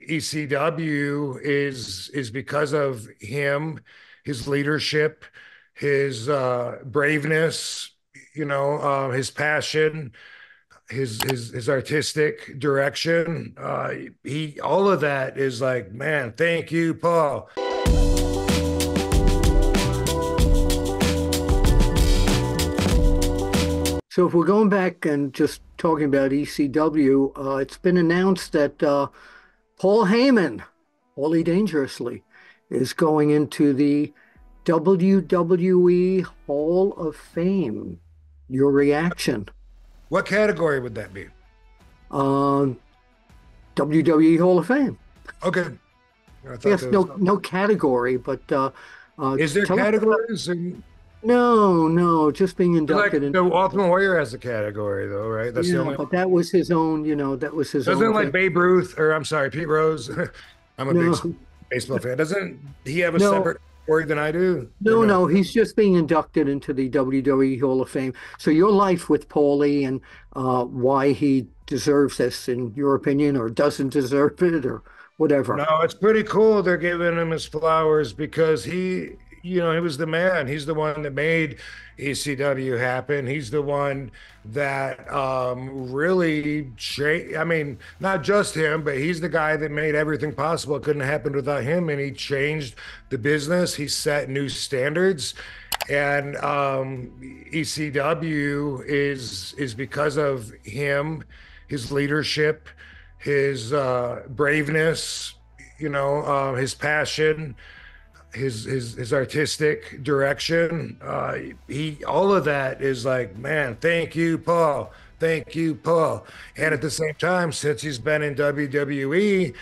ECW is because of him, his leadership, his braveness, his passion, his artistic direction. He all of that is like, man, thank you, Paul. So if we're going back and just talking about ECW, it's been announced that Paul Heyman, Paulie Dangerously, is going into the WWE Hall of Fame. Your reaction? What category would that be? WWE Hall of Fame. Okay. Yes, no category, but is there categories? No, just being inducted. Like the Ultimate Warrior has a category, though, right? That's the only. But that was his own. That was his own. Doesn't like Babe Ruth, or I'm sorry, Pete Rose. I'm a big baseball fan. Doesn't he have a separate category than I do? No, he's just being inducted into the WWE Hall of Fame. So your life with Paulie and why he deserves this, in your opinion, or doesn't deserve it, or whatever. No, it's pretty cool. They're giving him his flowers because he was the man. He's the one that made ECW happen. He's the one that really I mean, not just him, but he's the guy that made everything possible. It couldn't have happened without him, and he changed the business. He set new standards, and ECW is because of him, his leadership, his braveness, his passion, his artistic direction. He all of that is like, man, thank you, Paul. Thank you, Paul. And at the same time, since he's been in WWE,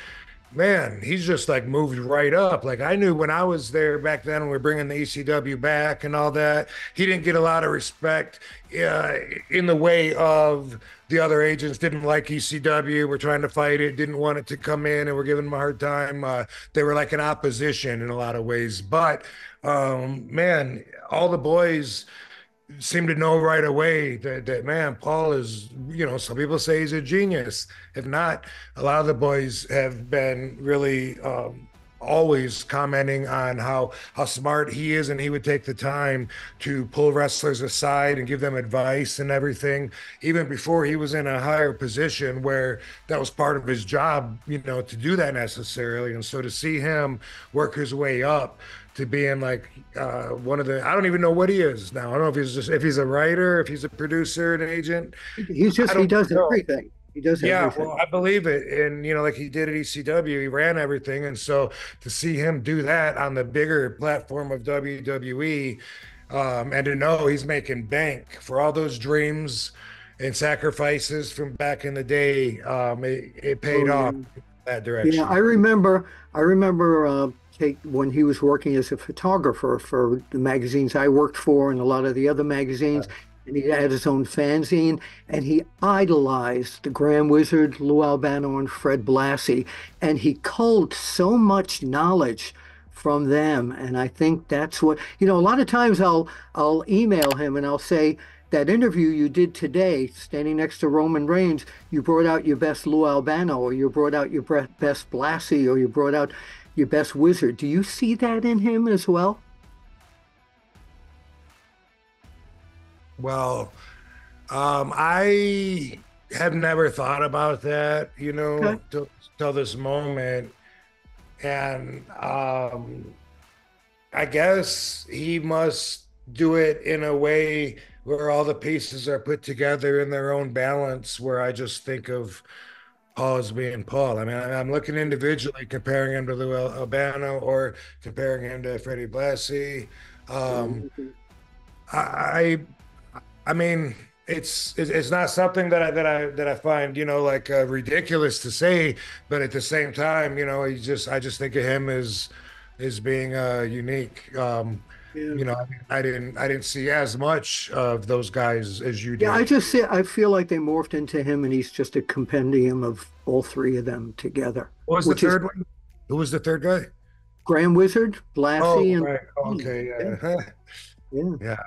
man, he's just like moved right up. Like I knew when I was there back then, when we were bringing the ECW back and all that, he didn't get a lot of respect in the way of the other agents didn't like ECW, were trying to fight it, didn't want it to come in, and were giving him a hard time. They were like an opposition in a lot of ways. But man, all the boys seem to know right away that man, Paul is, some people say he's a genius. If not, a lot of the boys have been really always commenting on how smart he is, and he would take the time to pull wrestlers aside and give them advice and everything, even before he was in a higher position where that was part of his job, to do that necessarily. And so to see him work his way up to being like one of the, I don't even know what he is now. I don't know if he's a writer, if he's a producer, an agent. He does everything. He does everything. Well, I believe it. And, like he did at ECW, he ran everything. And so to see him do that on the bigger platform of WWE, and to know he's making bank for all those dreams and sacrifices from back in the day, it paid off in that direction. Yeah, I remember when he was working as a photographer for the magazines I worked for and a lot of the other magazines. And he had his own fanzine, and he idolized the Grand Wizard, Lou Albano, and Fred Blassie, and he culled so much knowledge from them. And I think that's what, a lot of times I'll email him and I'll say, that interview you did today, standing next to Roman Reigns, you brought out your best Lou Albano, or you brought out your best Blassie, or you brought out your best Wizard. Do you see that in him as well? Well, I have never thought about that, till this moment. And I guess he must do it in a way where all the pieces are put together in their own balance, where I just think of Paul as being Paul. I mean, I'm looking individually, comparing him to Lou Albano or comparing him to Freddie Blassie. I mean, it's not something that I find, ridiculous to say, but at the same time, I just think of him as being unique. I didn't see as much of those guys as you did. Yeah, I feel like they morphed into him, and he's just a compendium of all three of them together. What was the third one? Who was the third guy? Grand Wizard, Blassie, and right. Okay, yeah. Yeah.